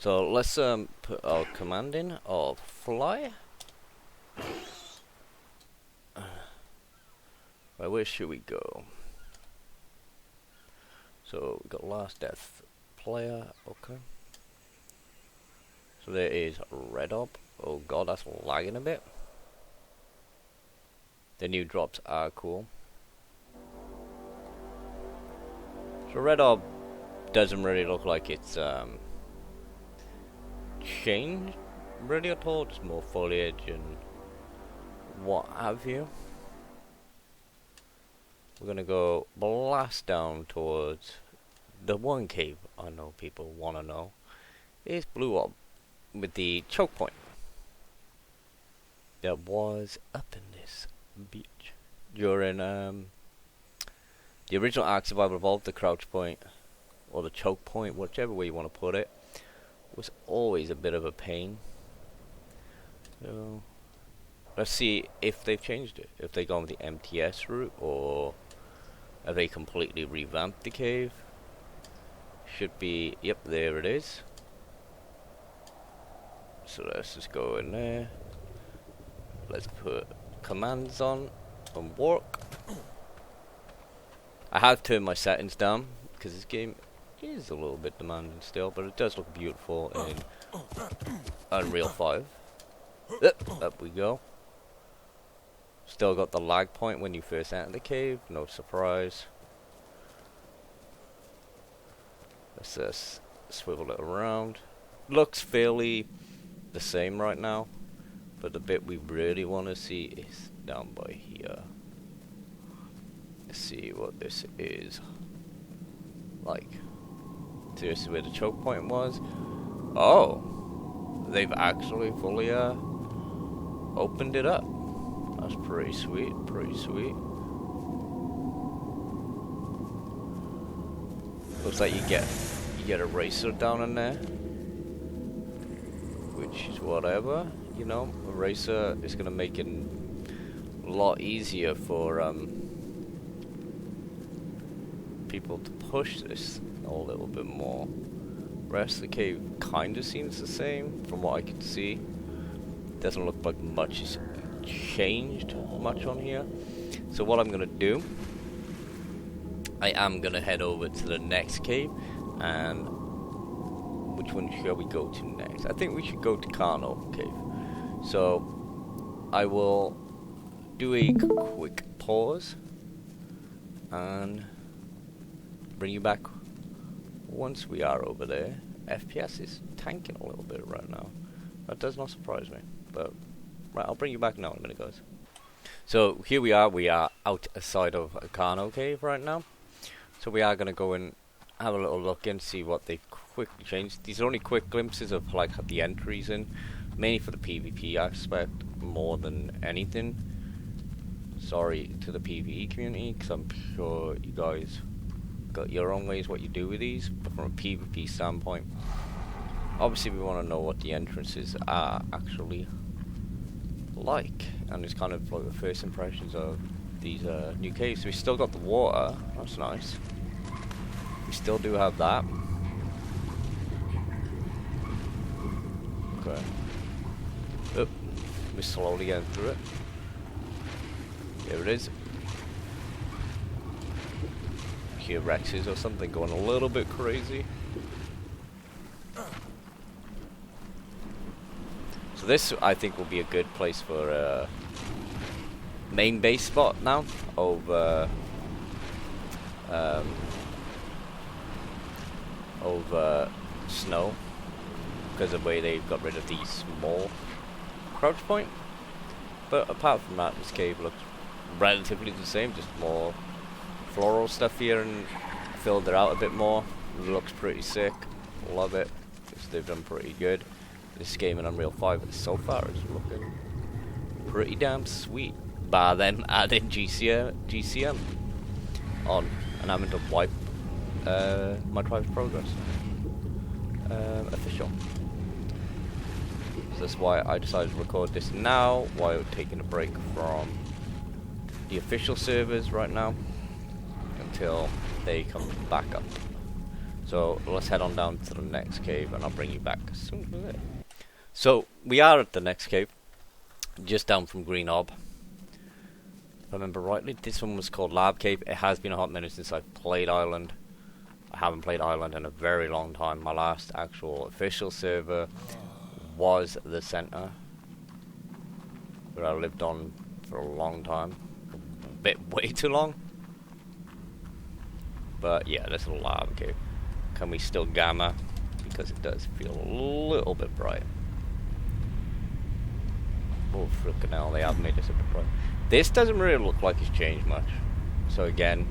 So let's put our command in of fly. Right, where should we go? So we got last death player. Okay. So there is Red Ob. Oh god, that's lagging a bit. The new drops are cool. So Red Ob doesn't really look like it's changed really at all. Just more foliage and what have you. We're gonna go blast down towards the one cave I know people wanna know is Blue Ob with the choke point that was up in this beach during the original Ark Survival Evolved. The crouch point or the choke point, whichever way you want to put it, was always a bit of a pain. So let's see if they've changed it, if they've gone with the MTS route, or have they completely revamped the cave. Should be, yep, there it is. So let's just go in there. Let's put commands on and work. I have turned my settings down because this game is a little bit demanding still, but it does look beautiful in Unreal 5. Up we go. Still got the lag point when you first enter the cave, no surprise. Let's just swivel it around. Looks fairly the same right now, but the bit we really want to see is down by here. Let's see what this is like. So this is where the choke point was. Oh, they've actually fully opened it up. That's pretty sweet, pretty sweet. Looks like you get a racer down in there, which is whatever, you know. A racer is gonna make it a lot easier for people to push this a little bit more. Rest of the cave kind of seems the same from what I can see. Doesn't look like much has changed much on here. So what I'm gonna do, I am gonna head over to the next cave. And which one shall we go to next? I think we should go to Carno Cave. So I will do a quick pause and bring you back once we are over there. FPS is tanking a little bit right now. That does not surprise me. But right, I'll bring you back now in a minute, guys. So here we are outside of Carno Cave right now. So we are gonna go and have a little look and see what they've quickly changed. These are only quick glimpses of like the entries in, mainly for the PvP aspect more than anything. Sorry to the PvE community, because I'm sure you guys got your own ways what you do with these, but from a PvP standpoint, obviously we want to know what the entrances are actually like, and it's kind of like the first impressions of these new caves. We still got the water, that's nice. We still do have that. Okay. Oh, we're slowly getting through it. Here it is. Here Rexes or something going a little bit crazy. So this, I think, will be a good place for a main base spot now over snow, because of the way they've got rid of the small crouch point. But apart from that, this cave looks relatively the same, just more floral stuff here and filled it out a bit more. It looks pretty sick, love it. They've done pretty good. This game in Unreal 5 so far is looking pretty damn sweet. Bar then adding GCM on and having to wipe my Tribe's Progress official. So that's why I decided to record this now, while taking a break from the official servers right now until they come back up. So let's head on down to the next cave, and I'll bring you back as soon as we're there. So we are at the next cave, just down from Green Ob. If I remember rightly, this one was called Lab Cave. It has been a hot minute since I've played Island. I haven't played Island in a very long time. My last actual official server was the Center, where I lived on for a long time. A bit way too long. But yeah, this is a Lab Cave. Can we still gamma? Because it does feel a little bit bright. Oh, frickin' hell, they have made this a bit bright. This doesn't really look like it's changed much. So again,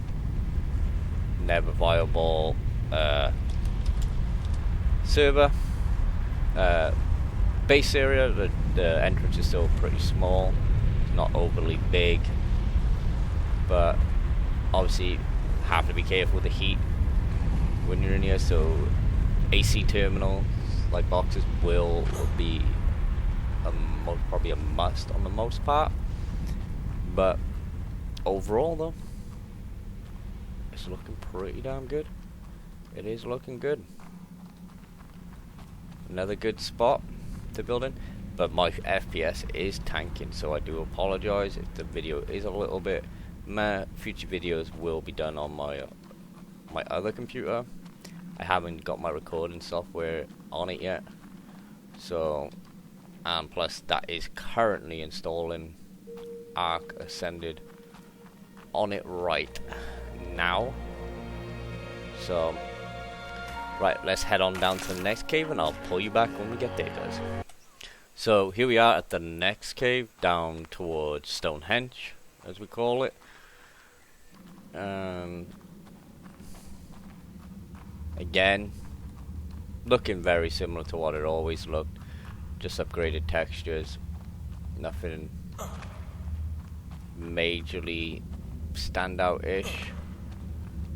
never viable server. Base area, the entrance is still pretty small. It's not overly big. But obviously have to be careful with the heat when you're in here, so AC terminals like boxes will be probably a must on the most part. But overall though, it's looking pretty damn good. It is looking good. Another good spot to build in, but my FPS is tanking, so I do apologize if the video is a little bit meh. Future videos will be done on my my other computer. I haven't got my recording software on it yet, so, and plus that is currently installing Arc Ascended on it right now. So right, let's head on down to the next cave and I'll pull you back when we get there, guys. So here we are at the next cave, down towards Stonehenge, as we call it. Again, looking very similar to what it always looked, just upgraded textures, nothing majorly standout-ish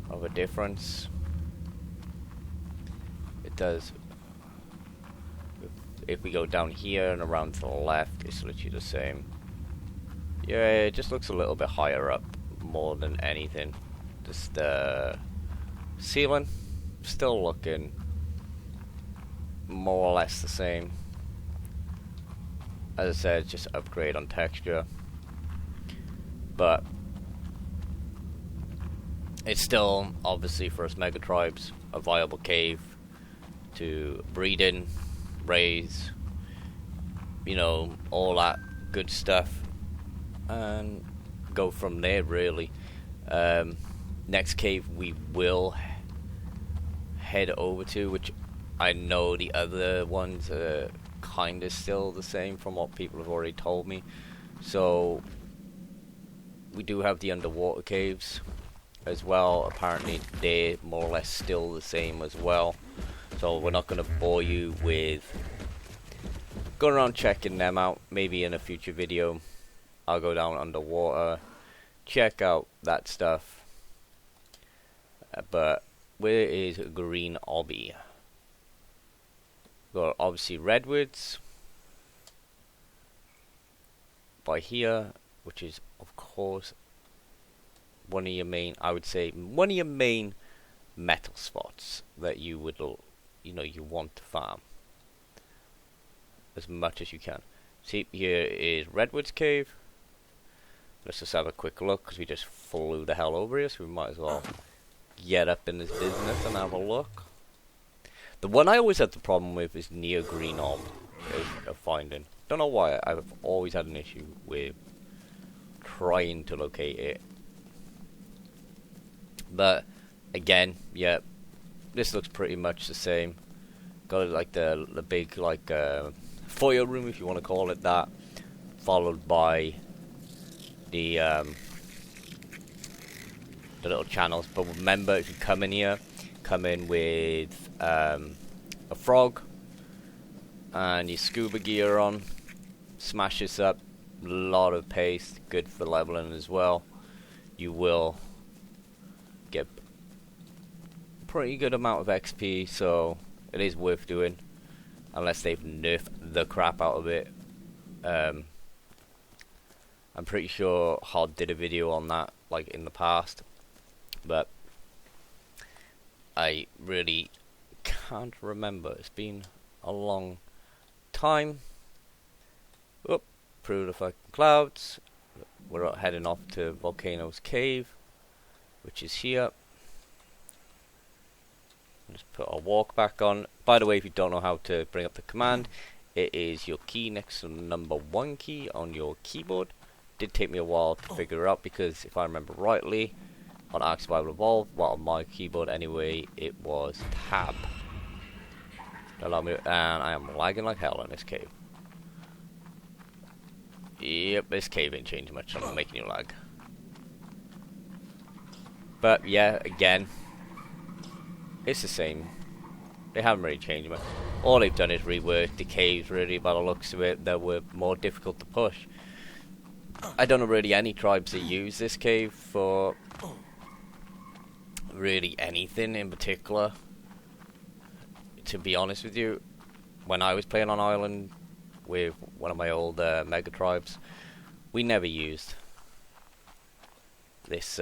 of a difference. It does, if we go down here and around to the left, it's literally the same. Yeah, it just looks a little bit higher up more than anything. Just the ceiling still looking more or less the same. As I said, just upgrade on texture, but it's still obviously for us mega tribes a viable cave to breed in, raise, you know, all that good stuff, and go from there really. Next cave we will head over to, which I know the other ones are kind of still the same from what people have already told me. So we do have the underwater caves as well. Apparently they're more or less still the same as well. So we're not going to bore you with going around checking them out. Maybe in a future video I'll go down underwater, check out that stuff. But where is Green Obby? Got obviously redwoods by here, which is of course one of your main, I would say one of your main metal spots that you would, you know, you want to farm as much as you can. See, here is Redwoods Cave. Let's just have a quick look, because we just flew the hell over here, so we might as well get up in this business and have a look. The one I always had the problem with is near Green Ob, of finding. Don't know why, I've always had an issue with trying to locate it. But again, yeah, this looks pretty much the same. Got like the big like foyer room, if you want to call it that, followed by the little channels. But remember, if you come in here, come in with a frog and your scuba gear on, smash this up, a lot of paste, good for leveling as well. You will get pretty good amount of XP, so it is worth doing, unless they've nerfed the crap out of it. I'm pretty sure Hod did a video on that, like in the past, but I really can't remember. It's been a long time. Oop, through the fucking clouds. We're heading off to Volcano's Cave, which is here. Just put our walk back on. By the way, if you don't know how to bring up the command, it is your key next to the number 1 key on your keyboard. Did take me a while to figure it out, because if I remember rightly, on Ark Survival Evolved, well, on my keyboard anyway, it was tab. Allow me, and I am lagging like hell in this cave. Yep, this cave ain't changing much, so I'm making you lag. But yeah, again, it's the same. They haven't really changed much. All they've done is rework the caves, really, by the looks of it, that were more difficult to push. I don't know really any tribes that use this cave for really anything in particular. To be honest with you, when I was playing on Island with one of my old mega tribes, we never used this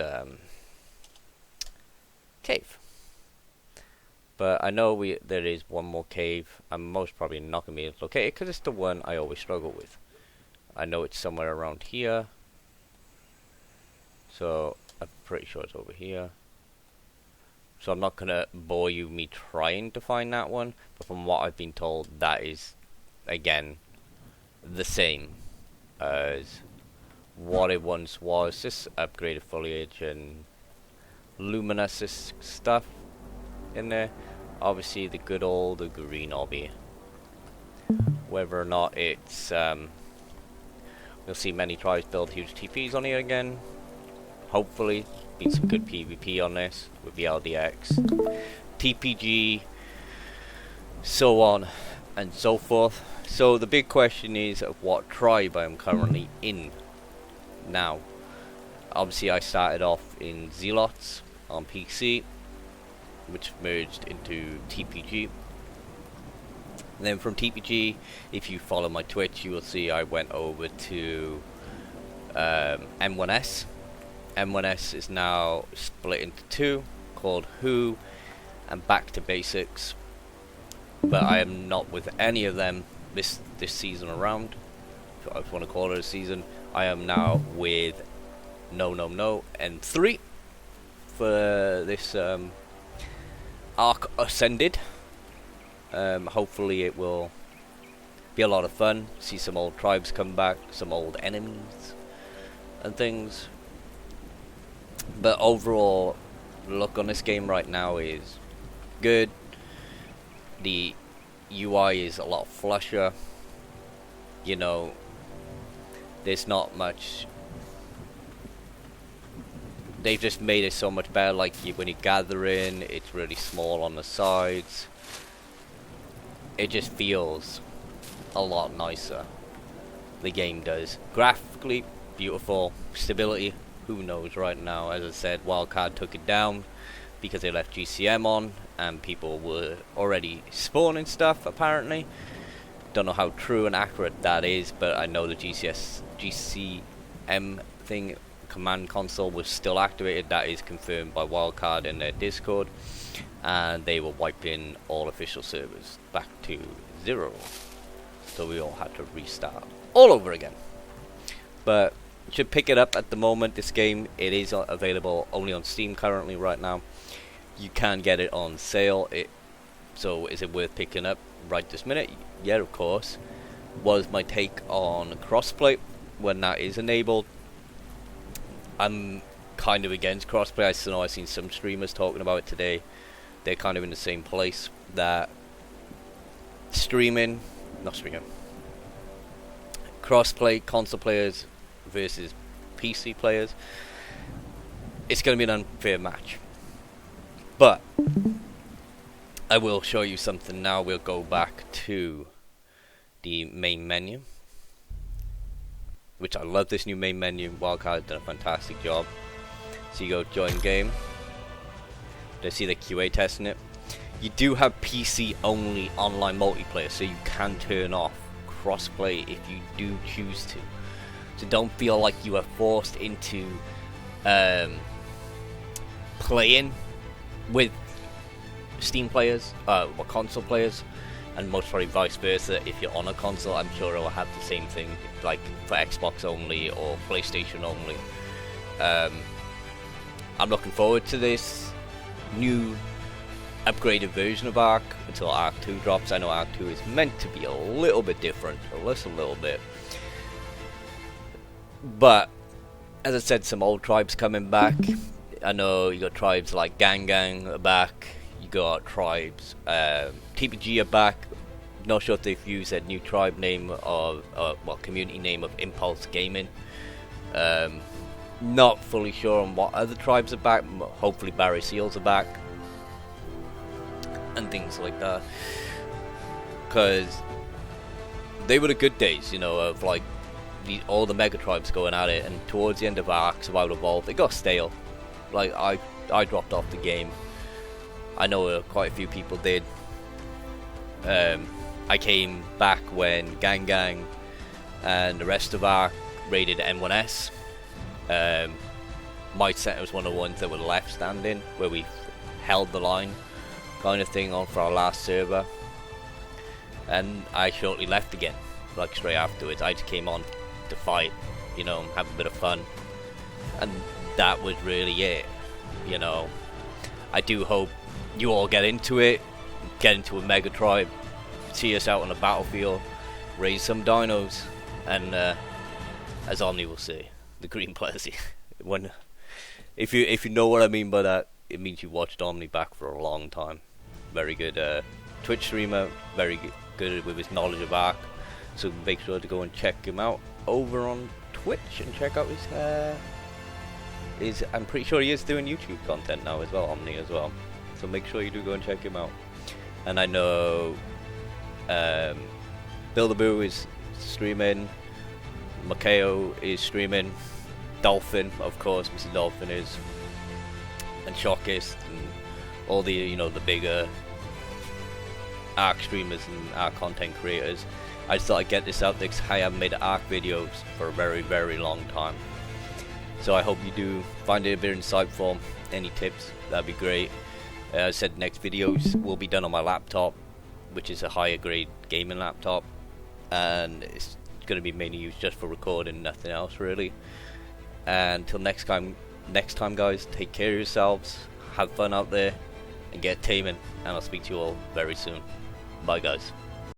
cave. But I know there is one more cave. I'm most probably not going to be able to locate it, because it's the one I always struggle with. I know it's somewhere around here, so I'm pretty sure it's over here. So I'm not going to bore you me trying to find that one, but from what I've been told, that is, again, the same as what it once was. Just upgraded foliage and luminous stuff in there. Obviously the good old green obby. Whether or not it's we'll see many tribes build huge TPs on here again. Hopefully been some good PvP on this with the LDX, TPG, so on and so forth. So the big question is of what tribe I am currently in now. Obviously I started off in Zealots on PC, which merged into TPG. And then from TPG, if you follow my Twitch, you will see I went over to M1S. M1S is now split into 2, called Who and Back to Basics. But I am not with any of them this season around. If I want to call it a season, I am now with No and 3 for this Ark Ascended. Hopefully it will be a lot of fun. See some old tribes come back, some old enemies and things. But overall, look on this game right now is good. The UI is a lot flusher. You know, there's not much. They've just made it so much better. Like when you gather in, it's really small on the sides. It just feels a lot nicer. The game does. Graphically, beautiful. Stability, who knows right now. As I said, Wildcard took it down because they left GCM on and people were already spawning stuff, apparently. Don't know how true and accurate that is, but I know the GCM thing, command console, was still activated. That is confirmed by Wildcard in their Discord. And they were wiping all official servers back to 0. So we all had to restart all over again. But you should pick it up at the moment. This game, it is available only on Steam currently right now. You can get it on sale. So is it worth picking up right this minute? Yeah, of course. Was my take on crossplay when that is enabled. I'm kind of against crossplay. I know I've seen some streamers talking about it today. They're kind of in the same place that crossplay, console players versus PC players, it's going to be an unfair match. But I will show you something now. We'll go back to the main menu, which I love this new main menu. Wildcard done a fantastic job. So you go join game. I see the QA testing it. You do have PC only online multiplayer, so you can turn off crossplay if you do choose to. So don't feel like you are forced into playing with Steam players, or console players, and most probably vice versa. If you're on a console, I'm sure it will have the same thing, like for Xbox only or PlayStation only. I'm looking forward to this new upgraded version of Ark until Ark 2 drops. I know Ark 2 is meant to be a little bit different, just a little bit. But, as I said, some old tribes coming back. I know you got tribes like Gang Gang are back. You got tribes, TPG are back. Not sure if they've used their new tribe name of, community name of Impulse Gaming. Not fully sure on what other tribes are back. Hopefully Barry Seals are back. And things like that. Because they were the good days, you know, of like all the mega tribes going at it. And towards the end of Ark Survival Evolved, it got stale. Like, I dropped off the game. I know quite a few people did. I came back when Gang Gang and the rest of Ark raided M1S. My set was one of the ones that were left standing, where we held the line, kind of thing, on for our last server. And I shortly left again, like straight afterwards. I just came on to fight, you know, have a bit of fun, and that was really it. You know, I do hope you all get into it, get into a mega tribe, see us out on the battlefield, raise some dinos, and as Omni will say, the green plessy. When if you know what I mean by that, it means you watched Omni back for a long time. Very good Twitch streamer, very good with his knowledge of Ark, so make sure to go and check him out over on Twitch and check out his I'm pretty sure he is doing YouTube content now as well, Omni as well, so make sure you do go and check him out. And I know Buildaboo is streaming, Makeo is streaming, Dolphin, of course, Mr. Dolphin is, and Shockist, and all the, you know, the bigger Ark streamers and Ark content creators. I just thought I'd get this out there because I haven't made Ark videos for a very, very long time. So I hope you do find it a bit insightful. Any tips, that'd be great. As I said, next videos will be done on my laptop, which is a higher grade gaming laptop, and it's going to be mainly used just for recording, nothing else really. And until next time guys, take care of yourselves, have fun out there, and get taming, and I'll speak to you all very soon. Bye guys.